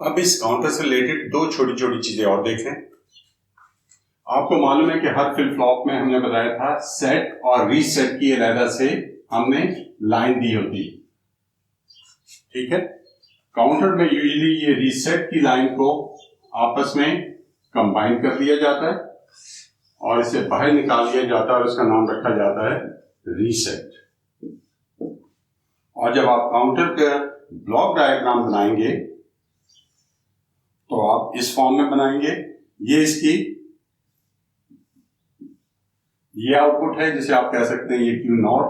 अब इस काउंटर से रिलेटेड दो छोटी छोटी चीजें और देखें। आपको मालूम है कि हर फ्लिप फ्लॉप में हमने बताया था सेट और रीसेट की अलहदा से हमने लाइन दी होती, ठीक है। काउंटर में यूजुअली ये रीसेट की लाइन को आपस में कंबाइन कर दिया जाता है और इसे बाहर निकाल दिया जाता है और इसका नाम रखा जाता है रीसेट। और जब आप काउंटर का ब्लॉक डायग्राम बनाएंगे तो आप इस फॉर्म में बनाएंगे। ये इसकी ये आउटपुट है जिसे आप कह सकते हैं ये Q0,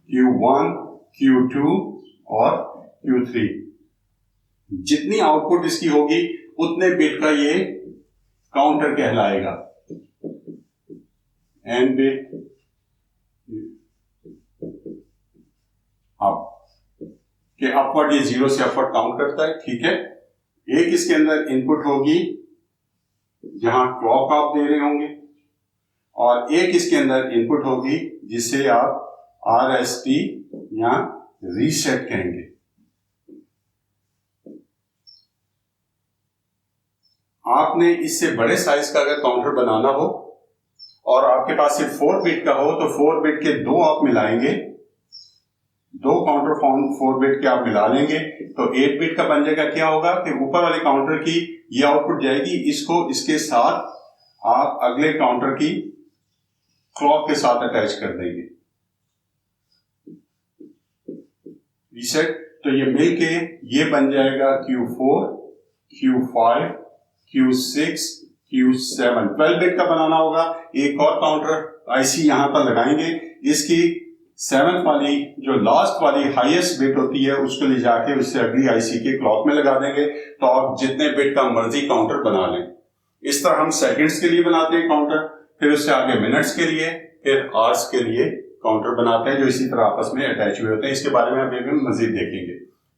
Q1, Q2 और Q3। जितनी आउटपुट इसकी होगी उतने बिट का ये काउंटर कहलाएगा। एन बिट अप के अपवर्ड ये 0 से अपवर्ड काउंट करता है, ठीक है। एक इसके अंदर इनपुट होगी जहां क्लॉक आप दे रहे होंगे और एक इसके अंदर इनपुट होगी जिसे आप RST या रीसेट कहेंगे। आपने इससे बड़े साइज का अगर काउंटर बनाना हो और आपके पास सिर्फ 4 बिट का हो तो 4 बिट के दो आप मिलाएंगे, दो काउंटर फॉर्म 4 बिट के आप मिला लेंगे तो 8 बिट का बन जाएगा। क्या होगा कि ऊपर वाले काउंटर की ये आउटपुट जाएगी, इसको इसके साथ आप अगले काउंटर की क्लॉक के साथ अटैच कर देंगे रीसेट। तो ये मिलके ये बन जाएगा Q4, Q5, Q6, Q7। 12 bit का बनाना होगा। एक और काउंटर आईसी यहां पर लगाएंगे, इसकी 7th वाली जो लास्ट वाली हाईएस्ट बिट होती है उसको ले जाके उससे अगली आईसी के क्लॉक में लगा देंगे तो आप जितने बिट का मर्जी काउंटर बना लें। इस तरह हम सेकंड्स के लिए बनाते हैं काउंटर, फिर उससे आगे मिनट्स के लिए, फिर आवर्स के लिए काउंटर बनाते हैं जो इसी तरह आपस में अटैच हुए होते हैं। इसके बारे में हम मजीद देखेंगे,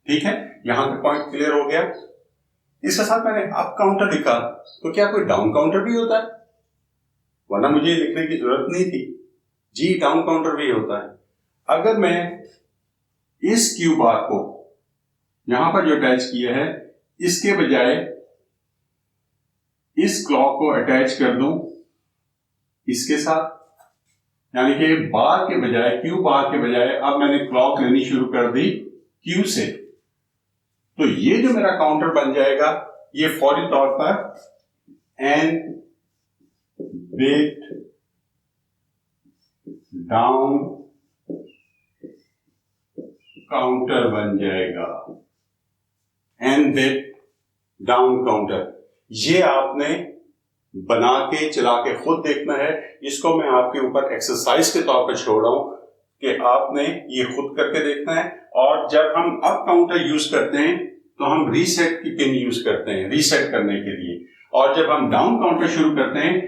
ठीक है। यहां तक पॉइंट क्लियर हो गया। इसके साथ मैंने अप काउंटर लिखा तो क्या कोई डाउन काउंटर भी होता है? वरना मुझे लिखने की जरूरत नहीं थी। जी, डाउन काउंटर भी होता है। अगर मैं इस क्यू बार को यहां पर जो अटैच किया है इसके बजाय इस क्लॉक को अटैच कर दूं इसके साथ, यानी कि बार के बजाय क्यू बार के बजाय अब मैंने क्लॉक लेनी शुरू कर दी क्यू से, तो ये जो मेरा काउंटर बन जाएगा ये फौरी तौर पर एन बिट डाउन काउंटर बन जाएगा। एन बिट डाउन काउंटर ये आपने बना के चला के खुद देखना है। इसको मैं आपके ऊपर एक्सरसाइज के तौर पर छोड़ रहा हूं कि आपने ये खुद करके देखना है। और जब हम अप काउंटर यूज करते हैं तो हम रीसेट की पिन यूज करते हैं रीसेट करने के लिए, और जब हम डाउन काउंटर शुरू करते हैं,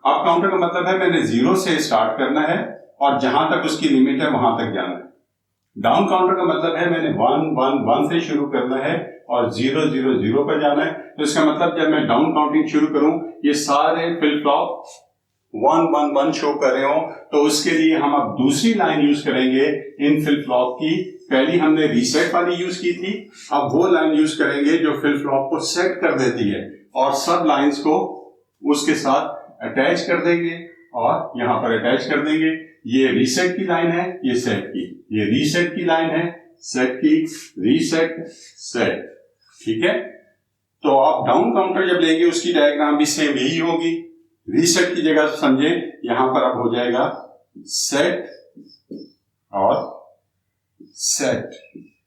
अप काउंटर का मतलब है मैंने 0 से स्टार्ट करना है और जहां तक उसकी लिमिट है वहां तक जाना है। डाउन काउंटर का मतलब है मैंने 1 1 1 से शुरू करना है और 0 0 0 पर जाना है। तो इसका मतलब जब मैं डाउन काउंटिंग शुरू करूं ये सारे फ्लिप फ्लॉप 1 1 1 शो कर रहे हो, तो उसके लिए हम अब दूसरी लाइन यूज करेंगे इन फ्लिप फ्लॉप की। पहली हमने रीसेट वाली यूज की थी, अब वो लाइन यूज करेंगे जो फ्लिप फ्लॉप को सेट कर देती है और सब लाइंस को उसके साथ अटैच कर देंगे और यहां पर अटैच कर देंगे। ये रीसेट की लाइन है, ये सेट की, ये रीसेट की लाइन है, सेट की, रीसेट, सेट, ठीक है। तो आप डाउन काउंटर जब लेंगे उसकी डायग्राम भी सेम यही होगी। रीसेट की जगह समझे यहां पर अब हो जाएगा सेट और सेट।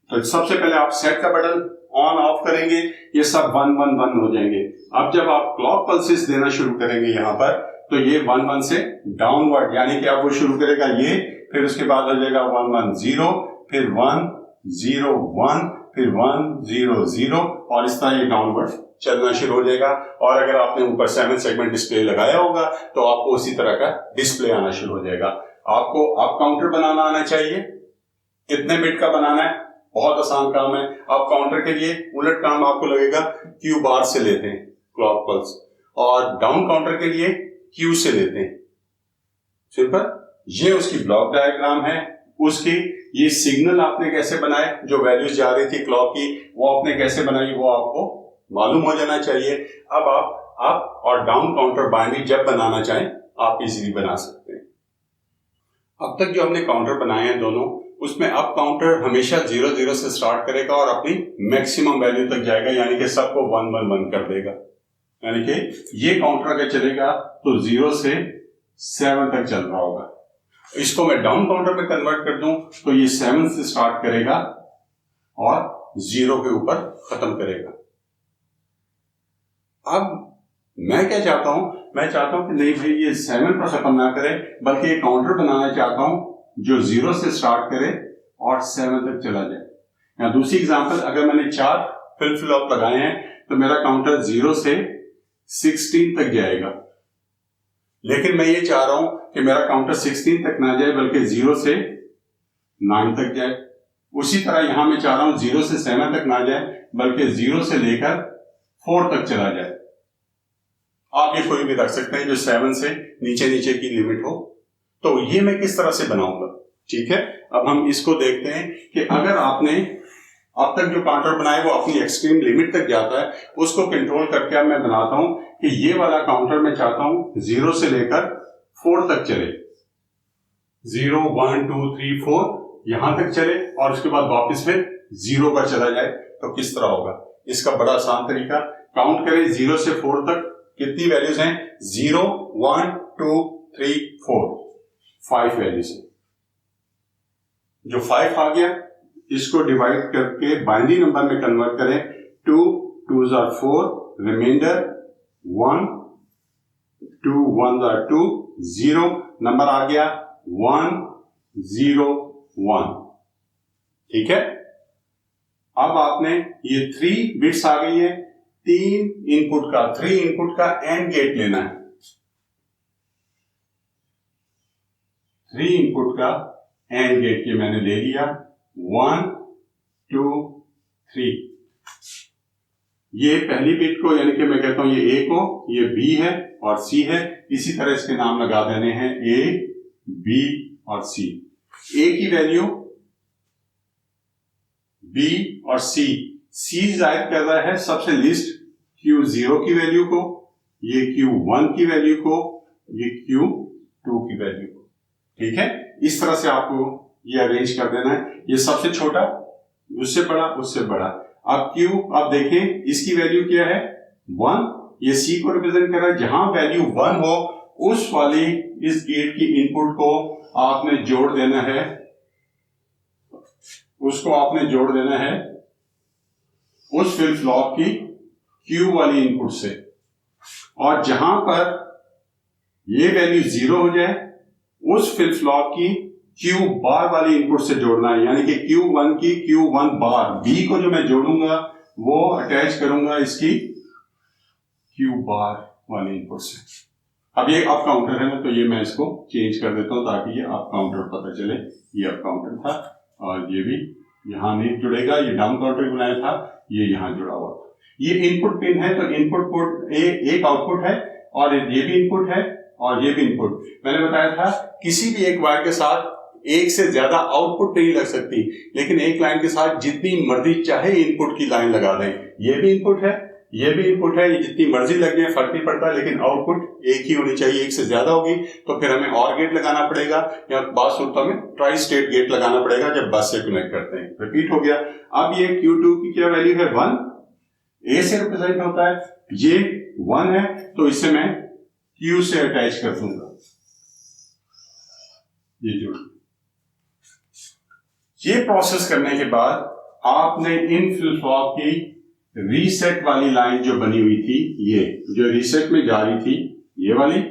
तो सबसे पहले आप सेट का बटन ऑन ऑफ करेंगे, ये सब 1 1 1 हो जाएंगे। अब जब आप क्लॉक पल्सेस देना शुरू करेंगे यहां पर तो ये 1 1 से डाउनवर्ड, यानी कि अब वो शुरू करेगा ये, फिर उसके बाद हो जाएगा 1 1 0, फिर 1 0 1, फिर 1 0 0 और इस तरह ये डाउनवर्ड चलना शुरू हो जाएगा। और अगर आपने ऊपर 7 सेगमेंट डिस्प्ले लगाया होगा तो आपको उसी तरह का डिस्प्ले आना शुरू हो जाएगा। आपको अप काउंटर बनाना आना चाहिए। कितने बिट का बनाना है? बहुत आसान काम है। अप काउंटर के लिए उलट काम आपको लगेगा, क्यू बार से लेते हैं क्लॉक पल्स, और डाउन काउंटर के लिए क्यू से लेते हैं। सिंपल। ये उसकी ब्लॉक डायग्राम है। उसकी ये सिग्नल आपने कैसे बनाए, जो वैल्यूज जा रही थी क्लॉक की वो आपने कैसे बनाई वो आपको मालूम हो जाना चाहिए। अब आप अप और डाउन काउंटर बाइनरी जब बनाना चाहें आप इजीली बना सकते हैं। अब तक जो हमने काउंटर बनाए हैं दोनों, उसमें अप काउंटर हमेशा 0 से स्टार्ट करेगा और अपनी मैक्सिमम वैल्यू तक जाएगा, यानी कि सबको 1 1 1 कर देगा। यानी कि ये काउंटर अगर चलेगा तो 0 से 7 तक चल रहा होगा। इसको मैं डाउन काउंटर में कन्वर्ट कर दूं तो ये 7 से स्टार्ट करेगा और 0 के ऊपर खत्म करेगा। अब मैं क्या चाहता हूं, मैं चाहता हूं कि नहीं भाई ये 7 पर खत्म ना करे, बल्कि एक काउंटर बनाना चाहता हूं जो 0 से स्टार्ट करे और 7 तक चला जाए। या दूसरी एग्जांपल, अगर मैंने 4 फ्लिप फ्लॉप लगाए हैं तो मेरा काउंटर 0 से 16 तक जाएगा, लेकिन मैं ये चाह रहा हूं कि मेरा काउंटर 16 तक ना जाए बल्कि 0 से 9 तक जाए। उसी तरह यहां मैं चाह रहा हूं 0 से 7 तक ना जाए बल्कि 0 से लेकर 4 तक चला जाए। आप ये कोई भी रख सकते हैं जो 7 से नीचे नीचे की लिमिट हो। तो ये मैं किस तरह से बनाऊंगा, ठीक है। अब हम इसको देखते हैं कि अगर आपने अब तक जो काउंटर बनाए वो अपनी एक्सट्रीम लिमिट तक जाता है, उसको कंट्रोल करके अब मैं बनाता हूं कि ये वाला काउंटर मैं चाहता हूं 0 से लेकर 4 तक चले। 0 1 2 3 4 यहां तक चले और उसके बाद वापस फिर 0 पर चला जाए। तो किस तरह होगा, इसका बड़ा आसान तरीका, काउंट करें 0 से 4 तक कितनी वैल्यूज हैं। 0 1 2 3 4 5 वैल्यूज हैं। जो 5 आ गया इसको डिवाइड करके बाइनरी नंबर में कन्वर्ट करें। 2 2s are 4, reminder 1, 2 1s are 2, 0 number आ गया 1 0 1। ठीक है। अब आपने ये 3 बिट्स आ गई है, 3 इनपुट का एंड गेट लेना है। 3 इनपुट का एंड गेट ये मैंने ले लिया 1 2 3। ये पहली बिट को यानी कि मैं कहता हूं ये ए को, ये बी है और सी है, इसी तरह इसके नाम लगा देने हैं ए बी और सी। ए की वैल्यू बी और सी जाहिर कर रहा है सबसे लिस्ट Q0 की वैल्यू को, ये Q1 की वैल्यू को, ये Q2 की वैल्यू को। ठीक है, इस तरह से आपको ये अरेंज कर देना है। ये सबसे छोटा, उससे बड़ा, उससे बड़ा। अब Q, अब देखें इसकी वैल्यू क्या है 1, ये C को रिप्रेजेंट कर रहा है। जहां वैल्यू 1 हो उस वाली इस गेट की इनपुट को आपने जोड़ देना है, उसको आपने जोड़ देना है उस फ्लिप फ्लॉप की Q वाली इनपुट से, और जहां पर ये वैल्यू 0 हो जाए उस फ्लिप फ्लॉप की Q बार वाली इनपुट से जोड़ना है, यानी कि Q1 की Q1 बार B को जो मैं जोड़ूंगा वो अटैच करूंगा इसकी Q बार वाली इनपुट से। अब ये अप काउंटर है ना, तो ये मैं इसको चेंज कर देता हूं ताकि ये अप काउंटर पता चले। ये अप काउंटर था और ये भी यहां नहीं जुड़ेगा, ये डाउन काउंटर बनाया था, ये यहां जुड़ा हुआ था। ये इनपुट पिन है, तो इनपुट पोर्ट एक आउटपुट है और ये भी इनपुट है और ये भी इनपुट। मैंने बताया था किसी भी एक वायर के साथ एक से ज्यादा आउटपुट नहीं लग सकती, लेकिन एक लाइन के साथ जितनी मर्जी चाहे इनपुट की लाइन लगा दें। ये भी इनपुट है, ये भी इनपुट है, ये जितनी मर्जी लग जाए फर्क नहीं पड़ता, लेकिन आउटपुट एक ही होनी चाहिए। एक से ज्यादा होगी तो फिर हमें और गेट लगाना पड़ेगा, या बाद सूरतों में ट्राई स्टेट गेट लगाना पड़ेगा जब बस से कनेक्ट करते हैं। रिपीट हो गया। अब ये Q2 की क्या वैल्यू है 1, A से रिप्रेजेंट होता है, ये 1 है तो इसे मैं Q से अटैच कर दूंगा, ये जुड़। ये प्रोसेस करने के बाद आपने इन फ्लिप फ्लॉप की रीसेट वाली लाइन जो बनी हुई थी, ये जो रीसेट में जा रही थी, ये वाली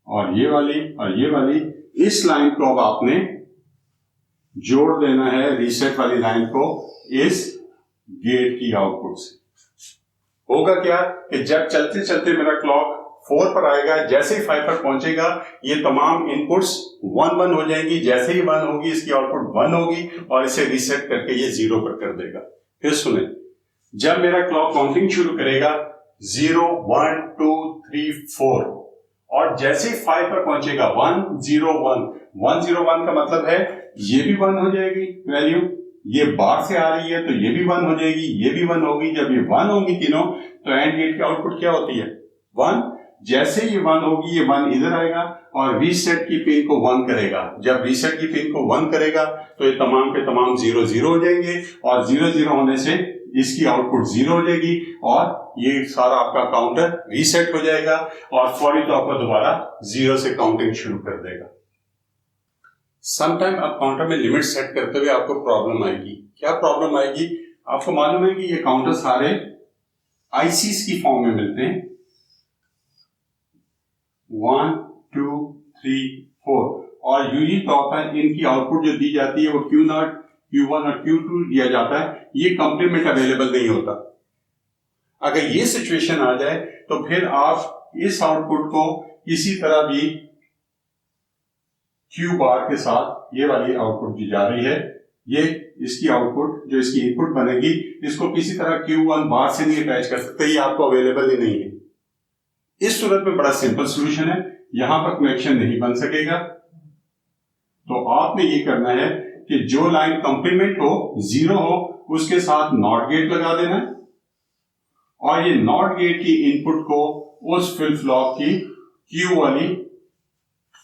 और ये वाली और ये वाली, इस लाइन को अब आपने जोड़ देना है रीसेट वाली लाइन को इस गेट की आउटपुट से। होगा क्या कि जब चलते चलते मेरा क्लॉक 4 पर आएगा, जैसे ही 5 पर पहुंचेगा ये तमाम इनपुट्स 1 1 हो जाएंगी। जैसे ही 1 होगी इसकी आउटपुट 1 होगी और इसे रीसेट करके ये 0 पर कर देगा। फिर सुने, जब मेरा क्लॉक काउंटिंग शुरू करेगा 0 1 2 3 4 और जैसे ही 5 पर पहुंचेगा 1 0 1 1 0 1 का मतलब है ये भी 1 हो जाएगी वैल्यू, ये बार से आ रही है तो ये भी 1 हो जाएगी, ये भी 1 होगी। जब ये 1 होगी तीनों, तो एंड गेट की आउटपुट क्या होती है? 1। जैसे ये 1 होगी, ये 1 इधर आएगा और रीसेट की पिन को 1 करेगा। जब रीसेट की पिन को 1 करेगा तो ये तमाम के तमाम 0 0 हो जाएंगे और 0 0 होने से इसकी आउटपुट 0 हो जाएगी और ये सारा आपका काउंटर रीसेट हो जाएगा और फौरी तौर पर दोबारा 0 से काउंटिंग शुरू कर देगा। समटाइम आप काउंटर में लिमिट सेट करते हुए आपको प्रॉब्लम आएगी। क्या प्रॉब्लम आएगी? आपको मालूम है कि ये काउंटर सारे आईसीस की फॉर्म में मिलते हैं, 1 2 3 4, और यूजली तौर पर इनकी आउटपुट जो दी जाती है वो Q0, Q1 और Q2 दिया जाता है। ये कॉम्प्लीमेंट अवेलेबल नहीं होता। अगर ये सिचुएशन आ जाए तो फिर आप इस आउटपुट को किसी तरह भी Q बार के साथ, ये वाली आउटपुट दी जा रही है, ये इसकी आउटपुट जो इसकी इनपुट बनेगी, इसको किसी तरह Q1 बार से नहीं अटैच कर सकते, ये आपको अवेलेबल ही नहीं है। इस सूरत में बड़ा सिंपल सॉल्यूशन है, यहां पर कनेक्शन नहीं बन सकेगा। तो आपने ये करना है कि जो लाइन कंप्लीमेंट हो, 0 हो, उसके साथ नॉट गेट लगा देना है और ये नॉट गेट की इनपुट को उस फ्लिप फ्लॉप की Q वाली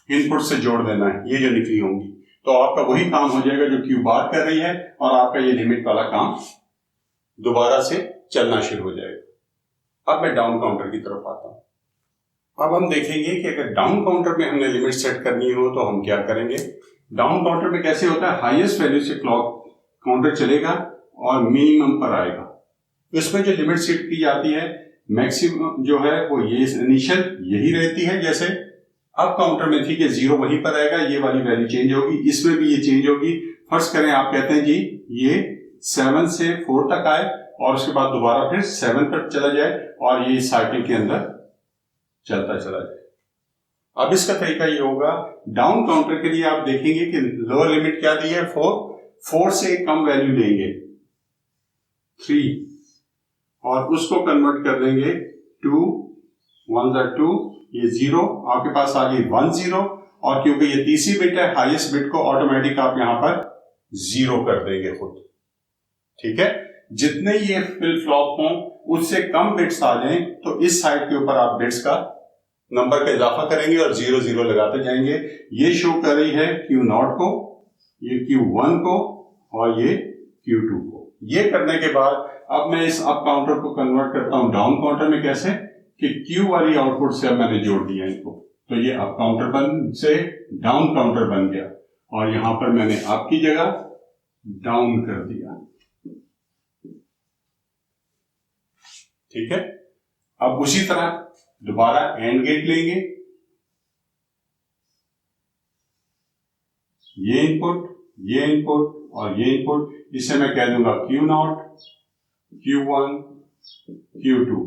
इनपुट से जोड़ देना है, ये जो निकली होंगी। तो आपका वही काम हो जाएगा जो Q बार कर रही है और आपका ये लिमिट वाला काम दोबारा से चलना शुरू हो जाएगा। अब मैं डाउन काउंटर की तरफ आता हूं। अब हम देखेंगे कि अगर डाउन काउंटर में हमने लिमिट सेट करनी हो तो हम क्या करेंगे। डाउन काउंटर में कैसे होता है, हाईएस्ट वैल्यू से क्लॉक काउंटर चलेगा और मिनिमम पर आएगा। इसमें जो लिमिट सेट की जाती है, मैक्सिमम जो है वो ये इनिशियल यही रहती है। जैसे अब काउंटर में थी कि 0 वहीं पर आएगा, ये वाली वैल्यू चेंज होगी, इसमें भी ये चेंज होगी। फर्स्ट करें, आप कहते हैं जी ये 7 से 4 तक आए और उसके बाद दोबारा फिर 7 पर चला जाए और ये साइकिल के अंदर चलता चला जाए। अब इसका तरीका ये होगा, डाउन काउंटर के लिए आप देखेंगे कि लोअर लिमिट क्या दी है, 4 से कम वैल्यू लेंगे 3 और उसको कन्वर्ट कर देंगे 2 1 2, ये 0, आपके पास आ गई 1 0 और क्योंकि ये तीसरी बिट है, हाईएस्ट बिट को ऑटोमेटिक आप यहां पर 0 कर देंगे खुद। ठीक है, जितने ये फ्लिप फ्लॉप हों उससे कम बिट्स आ जाएं तो इस साइड के ऊपर आप बिट्स का नंबर का इजाफा करेंगे और 0 0 लगाते जाएंगे। ये शो कर रही है Q0 को, ये Q1 को और ये Q2 को। ये करने के बाद अब मैं इस अप काउंटर को कन्वर्ट करता हूं डाउन काउंटर में। कैसे कि Q वाली आउटपुट से अब मैंने जोड़ दिया इनको, तो ये अप काउंटर बन से डाउन काउंटर बन गया और यहां पर मैंने अप की जगह डाउन कर दिया। ठीक है, अब उसी तरह दोबारा एंड गेट लेंगे, ये इनपुट और ये इनपुट, इसे मैं कह दूंगा Q0, Q1, Q2।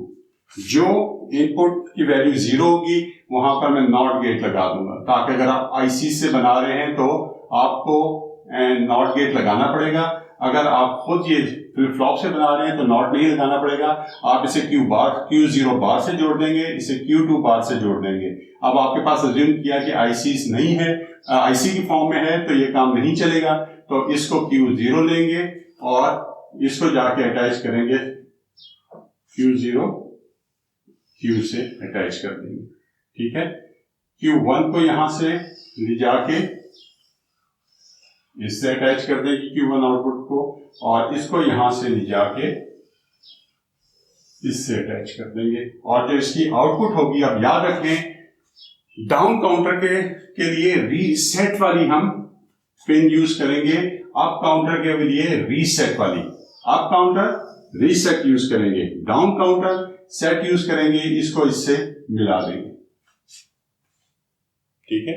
जो इनपुट की वैल्यू 0 होगी वहां पर मैं नॉट गेट लगा दूंगा, ताकि अगर आप आईसी से बना रहे हैं तो आपको नॉट गेट लगाना पड़ेगा। अगर आप खुद ये फ्लिप फ्लॉप से बना रहे हैं तो नॉट नहीं लगाना पड़ेगा। आप इसे Q0 बार से जोड़ देंगे, इसे Q2 बार से जोड़ देंगे। अब आपके पास अज्यूम किया कि आईसी नहीं है, आईसी की फॉर्म में है, तो ये काम नहीं चलेगा। तो इसको Q0 लेंगे और इसको जाके अटैच करेंगे, Q0 Q से अटैच कर देंगे। ठीक है, Q1 को यहां से ले जाके इससे अटैच कर देंगे Q1 आउटपुट को, और इसको यहां से ले जाके इससे अटैच कर देंगे। और जो इसकी आउटपुट होगी, अब याद रखें डाउन काउंटर के लिए रीसेट वाली हम पिन यूज करेंगे, अप काउंटर के लिए रीसेट वाली। अप काउंटर रीसेट यूज करेंगे, डाउन काउंटर सेट यूज करेंगे, इसको इससे मिला देंगे। ठीक है,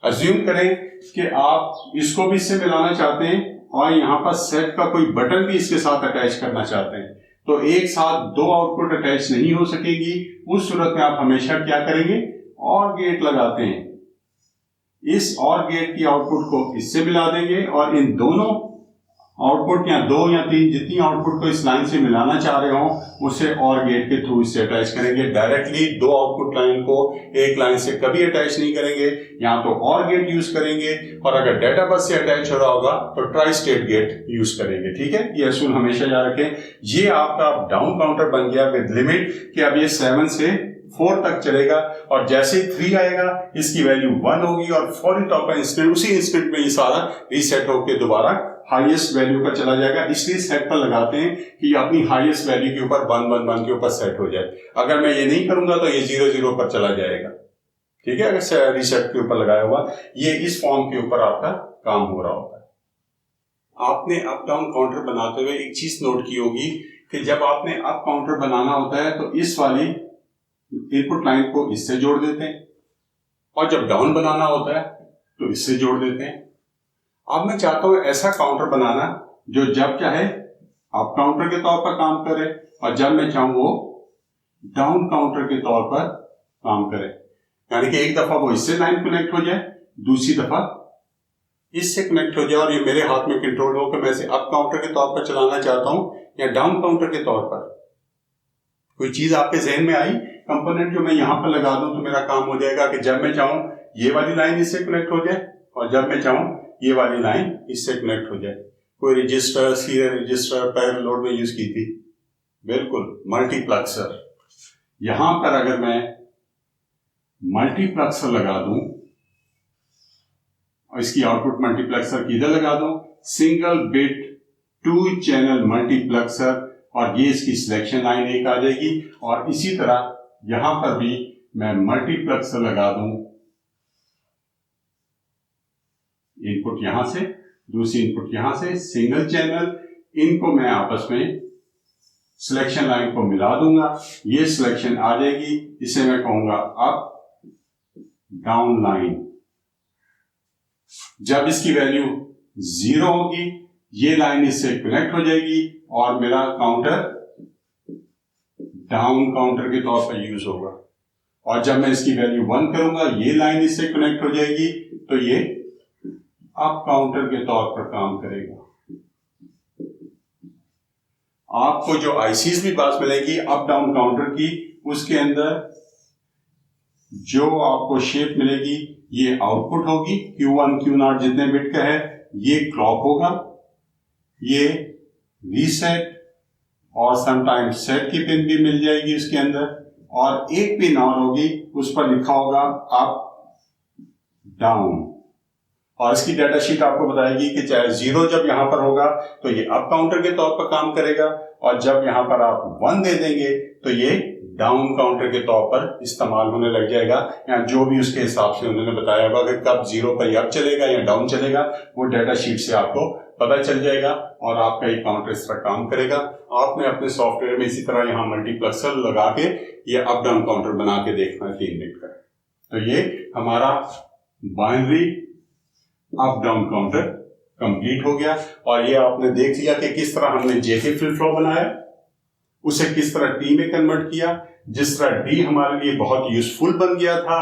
अज्यूम करें कि आप इसको भी इससे मिलाना चाहते हैं और यहां पर सेट का कोई बटन भी इसके साथ अटैच करना चाहते हैं, तो एक साथ 2 आउटपुट अटैच नहीं हो सकेगी। उस सूरत में आप हमेशा क्या करेंगे, और गेट लगाते हैं। इस और गेट की आउटपुट को इससे मिला देंगे और इन दोनों आउटपुट या 2 या 3 जितनी आउटपुट को इस लाइन से मिलाना चाह रहे हो उसे और गेट के थ्रू इससे अटैच करेंगे। डायरेक्टली 2 आउटपुट लाइन को एक लाइन से कभी अटैच नहीं करेंगे, या तो और गेट यूज करेंगे, और अगर डाटा बस से अटैच हो रहा होगा तो ट्राई स्टेट गेट यूज करेंगे। ठीक है, ये असूल हमेशा याद रखें। ये आपका डाउन काउंटर बन गया विद लिमिट कि अब ये 7 से 4 तक चलेगा, और जैसे ही 3 आएगा इसकी वैल्यू 1 होगी और फौरी तौर पर इंस्टेंट उसी इंस्टेंट में ये सारा रीसेट होकर दोबारा हाईएस्ट वैल्यू पर चला जाएगा। इसलिए सेट पर लगाते हैं कि अपनी हाईएस्ट वैल्यू के ऊपर 1 1 1 के ऊपर सेट हो जाए। अगर मैं ये नहीं करूंगा तो ये 0 0 पर चला जाएगा। ठीक है, अगर रीसेट के ऊपर लगाया हुआ ये इस फॉर्म के ऊपर आपका काम हो रहा होता है। आपने अप डाउन काउंटर बनाते हुए एक चीज नोट की होगी कि जब आपने अप काउंटर बनाना होता है तो इस वाली इनपुट लाइन को इससे जोड़ देते हैं, और जब डाउन बनाना होता है तो इससे जोड़ देते हैं। अब मैं चाहता हूं ऐसा काउंटर बनाना जो जब चाहे अप काउंटर के तौर पर काम करे, और जब मैं चाहूं वो डाउन काउंटर के तौर पर काम करे। यानी कि एक दफा वो इससे लाइन कनेक्ट हो जाए, दूसरी दफा इससे कनेक्ट हो जाए, और ये मेरे हाथ में कंट्रोल हो कि मैं इसे अप काउंटर के तौर पर चलाना चाहता हूं या डाउन काउंटर के तौर पर। कोई चीज आपके जहन में आई, कंपोनेंट जो मैं यहां पर लगा दूं तो मेरा काम हो जाएगा कि जब मैं चाहूं ये वाली लाइन इससे कनेक्ट हो जाए, और जब मैं चाहूं ये वाली लाइन इससे कनेक्ट हो जाए। कोई register, serial register parallel load में यूज की थी, बिल्कुल मल्टीप्लेक्सर। यहां पर अगर मैं मल्टीप्लेक्सर लगा दूं और इसकी आउटपुट मल्टीप्लेक्सर किधर लगा दूं, सिंगल बिट 2 चैनल मल्टीप्लेक्सर, और ये इसकी सिलेक्शन लाइन एक आ जाएगी। और इसी तरह यहां पर भी मैं मल्टीप्लेक्सर लगा दूं, इनपुट यहां से, दूसरी इनपुट यहां से, सिंगल चैनल, इनको मैं आपस में सिलेक्शन लाइन को मिला दूंगा, ये सिलेक्शन आ जाएगी। इसे मैं कहूंगा अप डाउन लाइन। जब इसकी वैल्यू 0 होगी ये लाइन इससे कनेक्ट हो जाएगी और मेरा काउंटर डाउन काउंटर के तौर पर यूज होगा। और जब मैं इसकी वैल्यू 1 करूंगा ये लाइन इससे कनेक्ट हो जाएगी, तो ये अप काउंटर के तौर पर काम करेगा। आपको जो आईसीज भी पास मिलेगी अप डाउन काउंटर की, उसके अंदर जो आपको शेप मिलेगी ये आउटपुट होगी, Q1 Q0 जितने बिट का है, ये क्लॉक होगा, ये रीसेट और समटाइम सेट की पिन भी मिल जाएगी उसके अंदर, और एक पिन और होगी उस पर लिखा होगा अप डाउन। और इसकी डाटा शीट आपको बताएगी कि चाहे 0 जब यहां पर होगा तो ये अप काउंटर के तौर पर काम करेगा, और जब यहां पर आप 1 दे देंगे तो ये डाउन काउंटर के तौर पर इस्तेमाल होने लग जाएगा, या जो भी उसके हिसाब से उन्होंने बताया होगा कि कब 0 पर अप चलेगा या डाउन चलेगा, वो डाटा शीट से आपको पता चल जाएगा और आपका ये काउंटर इस तरह काम करेगा। आपने अपने सॉफ्टवेयर में इसी तरह यहाँ मल्टीप्लेक्सर लगा के ये अप डाउन काउंटर बना के देखना है 3 बिट का। तो ये हमारा binary up down counter complete हो गया। और ये आपने देख लिया कि किस तरह हमने जेके फ्लिप फ्लॉप बनाया, उसे किस तरह टी में कन्वर्ट किया। जिस तरह डी हमारे लिए बहुत यूजफुल बन गया था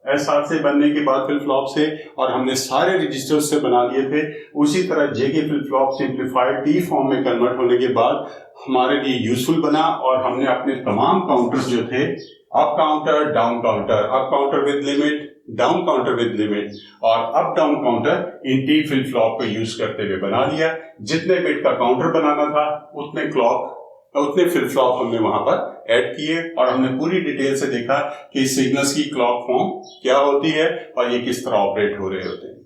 एसआर से बनने के बाद फ्लिप फ्लॉप से, और हमने सारे रजिस्टर से बना लिए थे, उसी तरह JK flip flop simplified T form में कन्वर्ट होने के बाद हमारे लिए यूजफुल बना। और हमने अपने तमाम काउंटर्स जो थे, up counter, down counter, up counter with limit, down counter with limit और up down counter in T flip flop को यूज करते हुए बना लिया। जितने बिट का काउंटर बनाना था उतने फ्लिप फ्लॉप हमने वहां पर ऐड किए, और हमने पूरी डिटेल से देखा कि सिग्नल्स की क्लॉक फॉर्म क्या होती है और ये किस तरह ऑपरेट हो रहे होते हैं।